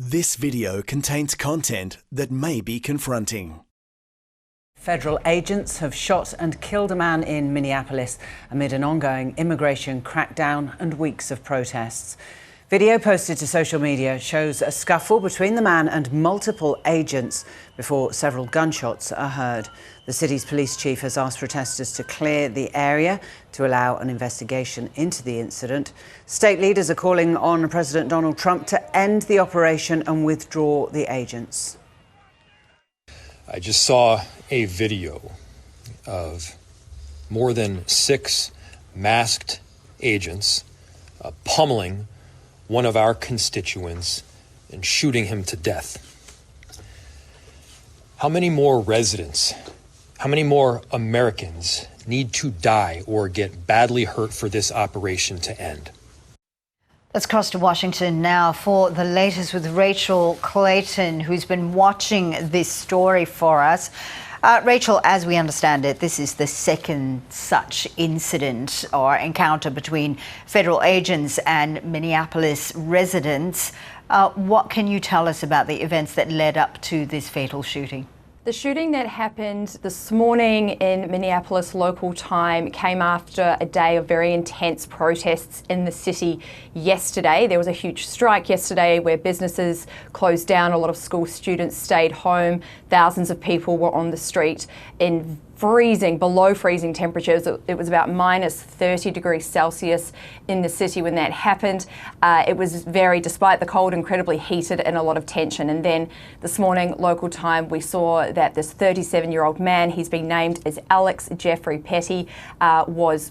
This video contains content that may be confronting. Federal agents have shot and killed a man in Minneapolis amid an ongoing immigration crackdown and weeks of protests. Video posted to social media shows a scuffle between the man and multiple agents before several gunshots are heard. The city's police chief has asked protesters to clear the area to allow an investigation into the incident. State leaders are calling on President Donald Trump to end the operation and withdraw the agents. I just saw a video of more than 6 masked agents pummeling one of our constituents and shooting him to death. How many more residents, how many more Americans need to die or get badly hurt for this operation to end? Let's cross to Washington now for the latest with Rachel Clayton, who's been watching this story for us. Rachel, as we understand it, this is the second such incident or encounter between federal agents and Minneapolis residents. What can you tell us about the events that led up to this fatal shooting? The shooting that happened this morning in Minneapolis local time came after a day of very intense protests in the city yesterday. There was a huge strike yesterday where businesses closed down, a lot of school students stayed home, thousands of people were on the street in below freezing temperatures. It was about minus 30 degrees Celsius in the city when that happened. It was despite the cold, incredibly heated and a lot of tension. And then this morning, local time, we saw that this 37-year-old man, he's been named as Alex Jeffrey Petty, was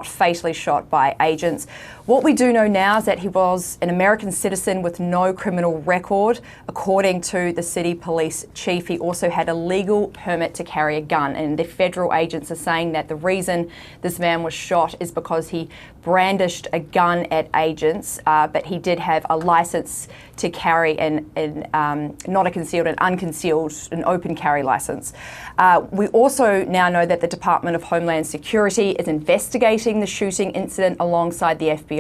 fatally shot by agents. What we do know now is that he was an American citizen with no criminal record. According to the city police chief, he also had a legal permit to carry a gun. And the federal agents are saying that the reason this man was shot is because he brandished a gun at agents, but he did have a license to carry not a concealed, an open carry license. We also now know that the Department of Homeland Security is investigating the shooting incident alongside the FBI.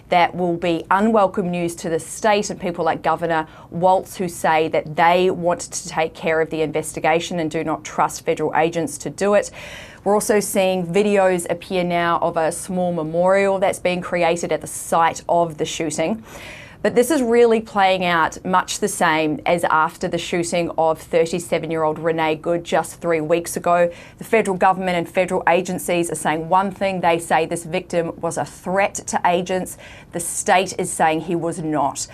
That will be unwelcome news to the state and people like Governor Walz, who say that they want to take care of the investigation and do not trust federal agents to do it. We're also seeing videos appear now of a small memorial that's being created at the site of the shooting. But this is really playing out much the same as after the shooting of 37-year-old Renee Good just 3 weeks ago. The federal government and federal agencies are saying one thing. They say this victim was a threat to agents. The state is saying he was not.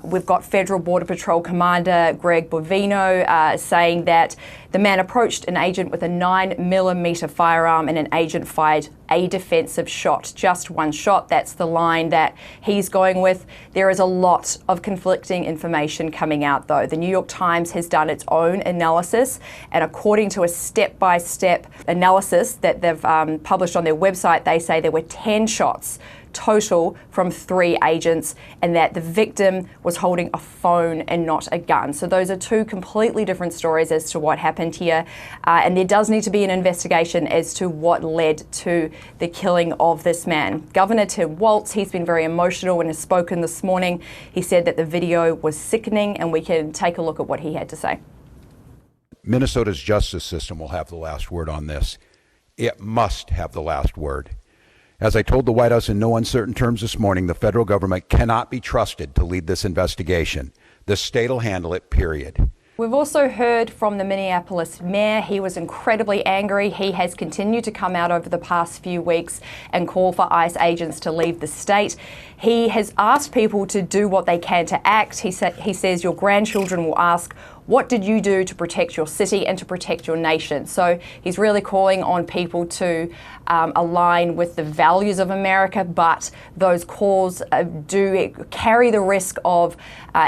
We've got Federal Border Patrol Commander Greg Bovino saying that the man approached an agent with a 9mm firearm and an agent fired a defensive shot, just one shot. That's the line that he's going with. There is a lot of conflicting information coming out though. The New York Times has done its own analysis, and according to a step-by-step analysis that they've published on their website, they say there were 10 shots total from 3 agents, and that the victim was holding a phone and not a gun. So those are 2 completely different stories as to what happened here, and there does need to be an investigation as to what led to the killing of this man. Governor Tim Walz, he's been very emotional and has spoken this morning. He said that the video was sickening, and we can take a look at what he had to say. Minnesota's justice system will have the last word on this. It must have the last word. As I told the White House in no uncertain terms this morning, the federal government cannot be trusted to lead this investigation. The state will handle it, period. We've also heard from the Minneapolis Mayor. He was incredibly angry. He has continued to come out over the past few weeks and call for ICE agents to leave the state. He has asked people to do what they can to act. He says your grandchildren will ask, what did you do to protect your city and to protect your nation? So he's really calling on people to align with the values of America, but those calls do carry the risk of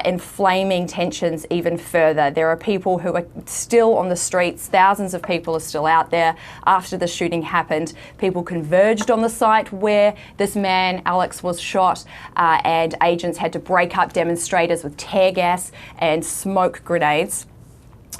inflaming tensions even further. There are people who are still on the streets. Thousands of people are still out there after the shooting happened. People converged on the site where this man, Alex, was shot, and agents had to break up demonstrators with tear gas and smoke grenades.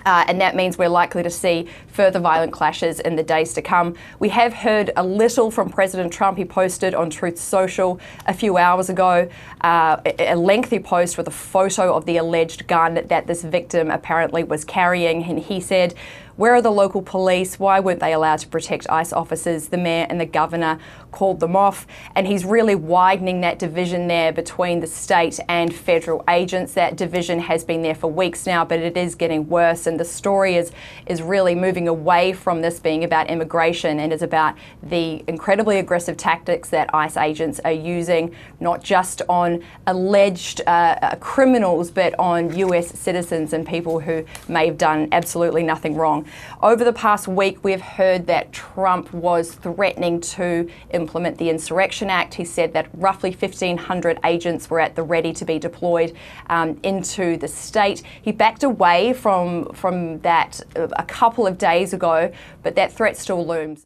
And that means we're likely to see further violent clashes in the days to come. We have heard a little from President Trump. He posted on Truth Social a few hours ago a lengthy post with a photo of the alleged gun that this victim apparently was carrying, and he said, "Where are the local police? Why weren't they allowed to protect ICE officers? The mayor and the governor called them off." And he's really widening that division there between the state and federal agents. That division has been there for weeks now, but it is getting worse. And the story is really moving away from this being about immigration and is about the incredibly aggressive tactics that ICE agents are using, not just on alleged criminals, but on US citizens and people who may have done absolutely nothing wrong. Over the past week, we've heard that Trump was threatening to implement the Insurrection Act. He said that roughly 1,500 agents were at the ready to be deployed into the state. He backed away from that a couple of days ago, but that threat still looms.